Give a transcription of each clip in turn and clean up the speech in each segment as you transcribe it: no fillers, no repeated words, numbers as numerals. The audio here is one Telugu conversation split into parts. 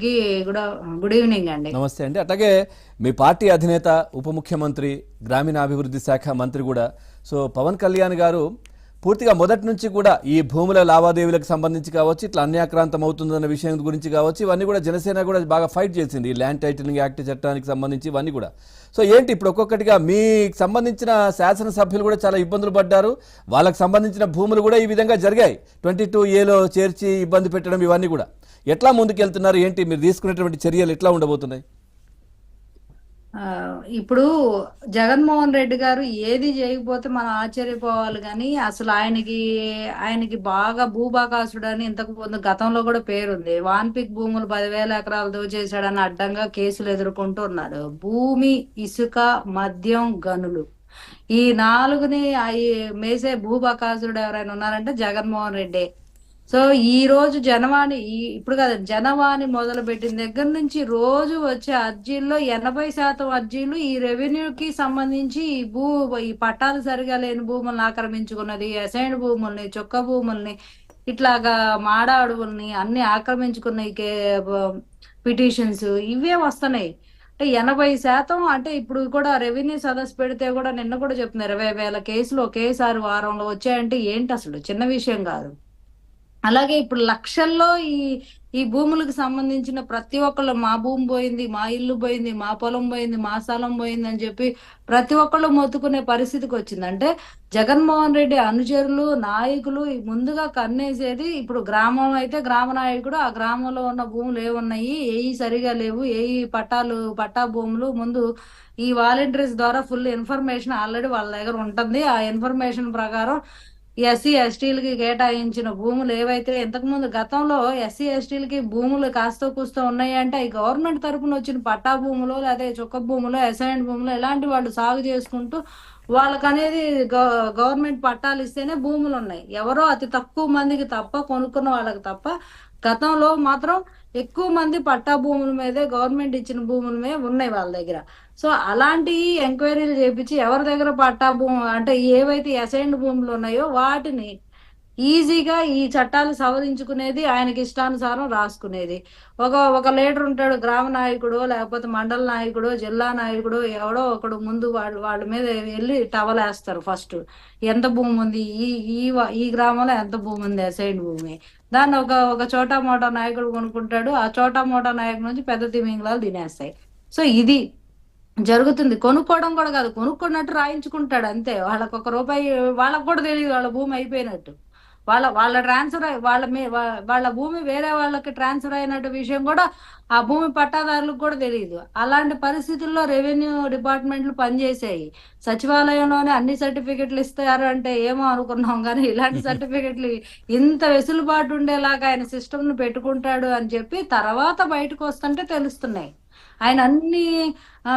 గి గుడ్ గుడ్ ఈవినింగ్ అండి. నమస్తే అండి. అట్లాగే మీ పార్టీ అధినేత, ఉప ముఖ్యమంత్రి, గ్రామీణాభివృద్ధి శాఖ మంత్రి కూడా పవన్ కళ్యాణ్ గారు పూర్తిగా మొదటి నుంచి కూడా ఈ భూముల లావాదేవీలకు సంబంధించి కావచ్చు, ఇట్లా అన్యాక్రాంతం అవుతుందన్న విషయం గురించి కావచ్చు, ఇవన్నీ కూడా జనసేన కూడా బాగా ఫైట్ చేసింది. ఈ ల్యాండ్ టైటిలింగ్ యాక్ట్ చట్టానికి సంబంధించి ఇవన్నీ కూడా. ఏంటి ఇప్పుడు ఒక్కొక్కటిగా మీకు సంబంధించిన శాసనసభ్యులు కూడా చాలా ఇబ్బందులు పడ్డారు. వాళ్ళకి సంబంధించిన భూములు కూడా ఈ విధంగా జరిగాయి. 22A చేర్చి ఇబ్బంది పెట్టడం ఇవన్నీ కూడా ఎట్లా ముందుకెళ్తున్నారు? ఏంటి మీరు తీసుకునేటువంటి చర్యలు ఎట్లా ఉండబోతున్నాయి? ఇప్పుడు జగన్మోహన్ రెడ్డి గారు ఏది చేయకపోతే మనం ఆశ్చర్యపోవాలి, కానీ అసలు ఆయనకి బాగా భూభాకాసుడు అని ఇంతకు ముందు గతంలో కూడా పేరుంది. వాన్పిక్ భూములు 10,000 ఎకరాలు దోచేశాడని అడ్డంగా కేసులు ఎదుర్కొంటూ ఉన్నాడు. భూమి, ఇసుక, మద్యం, గనులు, ఈ నాలుగుని మేసే భూభాకాసుడు ఎవరైనా ఉన్నారంటే జగన్మోహన్ రెడ్డి. సో ఈ రోజు జనవాణి ఇప్పుడు కదా, జనవాణి మొదలు పెట్టిన దగ్గర నుంచి రోజు వచ్చే అర్జీల్లో 80% అర్జీలు ఈ రెవెన్యూకి సంబంధించి ఈ పట్టాలు సరిగా లేని భూములను ఆక్రమించుకున్నది, అసైన్ భూముల్ని, చొక్క భూముల్ని, ఇట్లాగా మాడ అడవుల్ని అన్ని ఆక్రమించుకున్న పిటిషన్స్ ఇవే వస్తున్నాయి. అంటే 80%, అంటే ఇప్పుడు కూడా రెవెన్యూ సదస్సు పెడితే కూడా నిన్న కూడా చెప్తున్నారు 20,000 కేసులు ఒకేసారి వారంలో వచ్చాయంటే ఏంటి, అసలు చిన్న విషయం కాదు. అలాగే ఇప్పుడు లక్షల్లో ఈ భూములకు సంబంధించిన ప్రతి ఒక్కళ్ళు మా భూమి పోయింది, మా ఇల్లు పోయింది, మా పొలం పోయింది, మా స్థలం పోయింది అని చెప్పి ప్రతి ఒక్కళ్ళు మొత్తుకునే పరిస్థితికి వచ్చింది. అంటే జగన్మోహన్ రెడ్డి అనుచరులు, నాయకులు ముందుగా కన్నేసేది ఇప్పుడు గ్రామం అయితే గ్రామ నాయకుడు ఆ గ్రామంలో ఉన్న భూములు ఏమున్నాయి, ఏవి సరిగా లేవు, ఏవి పట్టా భూములు, ముందు ఈ వాలంటీర్స్ ద్వారా ఫుల్ ఇన్ఫర్మేషన్ ఆల్రెడీ వాళ్ళ దగ్గర ఉంటుంది. ఆ ఇన్ఫర్మేషన్ ప్రకారం ఎస్సీ ఎస్టీలకి కేటాయించిన భూములు ఏవైతే ఇంతకుముందు గతంలో ఎస్సీ ఎస్టీలకి భూములు కాస్త కూస్తో ఉన్నాయి అంటే ఈ గవర్నమెంట్ తరఫున వచ్చిన పట్టా భూములు, లేదా చుక్క భూములు, అసైన్ భూములు, ఇలాంటి వాళ్ళు సాగు చేసుకుంటూ వాళ్ళకి అనేది గవర్నమెంట్ పట్టాలు ఇస్తేనే భూములు ఉన్నాయి. ఎవరో అతి తక్కువ మందికి తప్ప, కొనుక్కున్న వాళ్ళకి తప్ప. గతంలో మాత్రం ఎక్కువ మంది పట్టా భూముల మీదే, గవర్నమెంట్ ఇచ్చిన భూముల మీద ఉన్నాయి వాళ్ళ దగ్గర. సో అలాంటి ఎంక్వైరీలు చేపించి ఎవరి దగ్గర పట్టా భూమి అంటే ఏవైతే అసైన్డ్ భూములు ఉన్నాయో వాటిని ఈజీగా ఈ చట్టాలు సవరించుకునేది, ఆయనకి ఇష్టానుసారం రాసుకునేది. ఒక లీడర్ ఉంటాడు, గ్రామ నాయకుడు, లేకపోతే మండల నాయకుడు, జిల్లా నాయకుడు, ఎవడో ఒకడు ముందు వాళ్ళ మీద వెళ్ళి టవలేస్తారు. ఫస్ట్ ఎంత భూమి ఉంది, ఈ గ్రామంలో ఎంత భూమి ఉంది అసైన్ భూమి, దాన్ని ఒక చోటా మోటా నాయకుడు కొనుక్కుంటాడు. ఆ చోటా మోటా నాయకుడు నుంచి పెద్ద తిమింగలాలు తినేస్తాయి. సో ఇది జరుగుతుంది. కొనుక్కోవడం కూడా కాదు, కొనుక్కున్నట్టు రాయించుకుంటాడు అంతే. వాళ్ళకి ₹1 వాళ్ళకు కూడా తెలియదు వాళ్ళ భూమి అయిపోయినట్టు. వాళ్ళ ట్రాన్స్ఫర్ వాళ్ళ భూమి వేరే వాళ్ళకి ట్రాన్స్ఫర్ అయినట్టు విషయం కూడా ఆ భూమి పట్టాదారులకు కూడా తెలియదు. అలాంటి పరిస్థితుల్లో రెవెన్యూ డిపార్ట్మెంట్లు పనిచేసాయి. సచివాలయంలోనే అన్ని సర్టిఫికెట్లు ఇస్తారు అంటే ఏమో అనుకున్నాం, కానీ ఇలాంటి సర్టిఫికెట్లు ఇంత వెసులుబాటు ఉండేలాగా ఆయన సిస్టమ్ ను పెట్టుకుంటాడు అని చెప్పి తర్వాత బయటకు వస్తుంటే తెలుస్తున్నాయి. ఆయన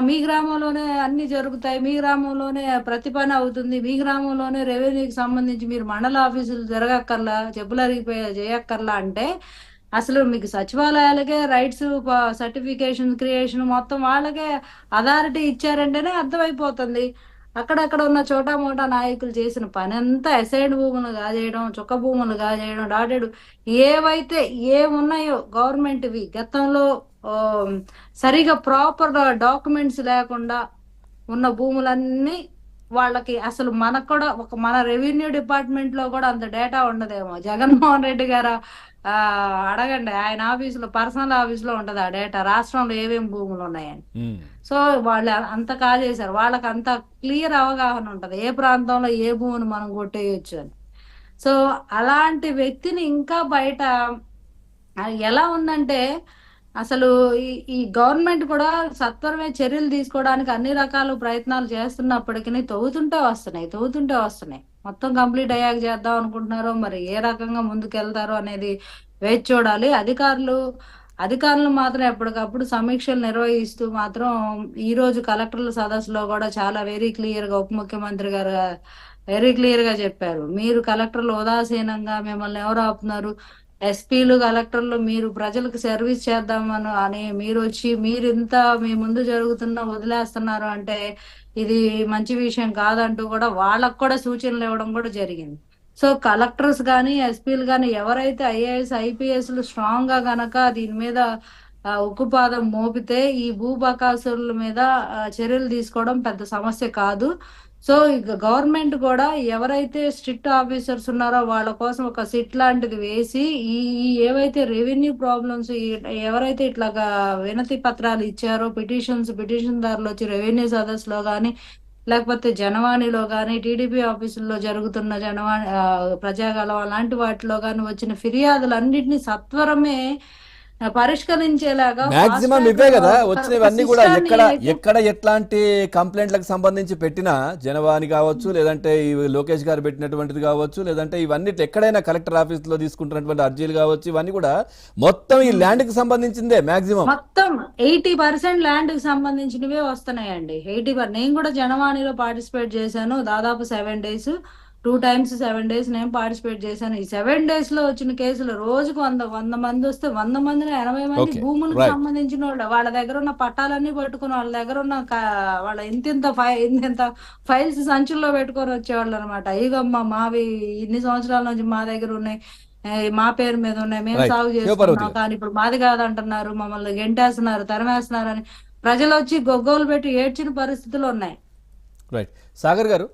మీ గ్రామంలోనే అన్ని జరుగుతాయి, మీ గ్రామంలోనే ప్రతి పని అవుతుంది, మీ గ్రామంలోనే రెవెన్యూకి సంబంధించి మీరు మండల ఆఫీసులు జరగక్కర్లా, చెప్పులు అరిగిపోయా చేయక్కర్లా అంటే అసలు మీకు సచివాలయాలకే రైట్స్, సర్టిఫికేషన్, క్రియేషన్ మొత్తం వాళ్ళకే అథారిటీ ఇచ్చారంటేనే అర్థమైపోతుంది. అక్కడక్కడ ఉన్న చోటా మోటా నాయకులు చేసిన పని అంతా అసైన్డ్ భూములు కాజేయడం, చుక్క భూములు కాజేయడం, డాటెడ్ ఏవైతే ఏమున్నాయో గవర్నమెంట్వి గతంలో సరిగా ప్రాపర్ డాక్యుమెంట్స్ లేకుండా ఉన్న భూములన్నీ వాళ్ళకి. అసలు మనకు కూడా మన రెవెన్యూ డిపార్ట్మెంట్ లో కూడా అంత డేటా ఉండదేమో. జగన్మోహన్ రెడ్డి గారు అడగండి, ఆయన ఆఫీసులో, పర్సనల్ ఆఫీసులో ఉంటది ఆ డేటా, రాష్ట్రంలో ఏమేమి భూములు ఉన్నాయని. సో వాళ్ళు అంత కాజేశారు. వాళ్ళకి అంత క్లియర్ అవగాహన ఉంటది ఏ ప్రాంతంలో ఏ భూమిని మనం కొట్టేయచ్చు అని. సో అలాంటి వ్యక్తిని ఇంకా బయట ఎలా ఉందంటే అసలు ఈ గవర్నమెంట్ కూడా సత్వరమే చర్యలు తీసుకోవడానికి అన్ని రకాల ప్రయత్నాలు చేస్తున్నప్పటికీ తవ్వుతుంటే వస్తున్నాయి. మొత్తం కంప్లీట్ అయ్యాక చేద్దాం అనుకుంటున్నారో మరి ఏ రకంగా ముందుకెళ్తారో అనేది వేచి చూడాలి. అధికారులు మాత్రం ఎప్పటికప్పుడు సమీక్షలు నిర్వహిస్తూ మాత్రం ఈ రోజు కలెక్టర్ల సదస్సులో కూడా చాలా వెరీ క్లియర్ గా ఉప ముఖ్యమంత్రి గారు వెరీ క్లియర్ గా చెప్పారు. మీరు కలెక్టర్లు ఉదాసీనంగా, మిమ్మల్ని ఎవరు ఆపుతున్నారు, ఎస్పీలు, కలెక్టర్లు మీరు ప్రజలకు సర్వీస్ చేద్దామని మీరు వచ్చి మీరు ఇంత మీ ముందు జరుగుతున్న వదిలేస్తున్నారు అంటే ఇది మంచి విషయం కాదంటూ కూడా వాళ్ళకు కూడా సూచనలు ఇవ్వడం కూడా జరిగింది. సో కలెక్టర్స్ కానీ, ఎస్పీలు కానీ ఎవరైతే IAS IPSలు స్ట్రాంగ్ గా గనక దీని మీద ఉక్కుపాదం మోపితే ఈ భూబకాసురుల మీద చర్యలు తీసుకోవడం పెద్ద సమస్య కాదు. సో ఇక గవర్నమెంట్ కూడా ఎవరైతే స్ట్రిక్ట్ ఆఫీసర్స్ ఉన్నారో వాళ్ళ కోసం ఒక సిట్ లాంటిది వేసి ఈ ఏవైతే రెవెన్యూ ప్రాబ్లమ్స్, ఎవరైతే ఇట్లాగా వినతి పత్రాలు ఇచ్చారో, పిటిషన్ దారులు వచ్చి రెవెన్యూ సదస్సులో కానీ లేకపోతే జనవాణిలో కానీ టీడీపీ ఆఫీసుల్లో జరుగుతున్న ప్రజాగలం అలాంటి వాటిలో కానీ వచ్చిన ఫిర్యాదులన్నింటినీ సత్వరమే పరిష్కరించేలాగా ఫాస్ట్ మాక్సిమం ట్రాక్ ఇవే కదా ఒక వచ్చినవన్నీ కూడా సిస్టాన్ని ఎక్కడ ఎట్లాంటి కంప్లైంట్లకు సంబంధించి పెట్టినా జనవాణి కావచ్చు, లేదంటే ఈ లోకేష్ గారు పెట్టినటువంటిది కావచ్చు, లేదంటే ఇవన్నీ ఎక్కడైనా కలెక్టర్ ఆఫీస్ లో తీసుకుంటున్నటువంటి అర్జీలు కావచ్చు, ఇవన్నీ కూడా మొత్తం ఈ ల్యాండ్ కి సంబంధించిందే మాక్సిమం. మొత్తం 80% ల్యాండ్ కి సంబంధించినవే వస్తున్నాయండి. 80%. నేను కూడా జనవాణిలో పార్టిసిపేట్ చేశాను దాదాపు 7 days, 2 times 7 days నేను పార్టిసిపేట్ చేశాను. ఈ 7 days లో వచ్చిన కేసులు రోజుకు 100 మంది వస్తే 100 మందిని 80 మంది ఓకే, భూములకు రైట్, సంబంధించిన వాళ్ళు, వాళ్ళ దగ్గర ఉన్న పట్టాలన్నీ పట్టుకుని వాళ్ళ దగ్గర ఉన్న వాళ్ళ ఇంతింత ఫైల్స్ సంచుల్లో పెట్టుకొని వచ్చేవాళ్ళు అనమాట. ఇగమ్మా మావి ఇన్ని సంవత్సరాల నుంచి మా దగ్గర ఉన్నాయి, మా పేరు మీద ఉన్నాయి, మేము రైట్. సాగు శివపార్వతి చేసుకున్నాం, గారు, కానీ ఇప్పుడు మాది కాదంటున్నారు, మమ్మల్ని గెంటేస్తున్నారు, తరిమేస్తున్నారు అని ప్రజలు వచ్చి గొగ్గోలు పెట్టి ఏడ్చిన పరిస్థితులు ఉన్నాయి. రైట్. సాగర్ గారు,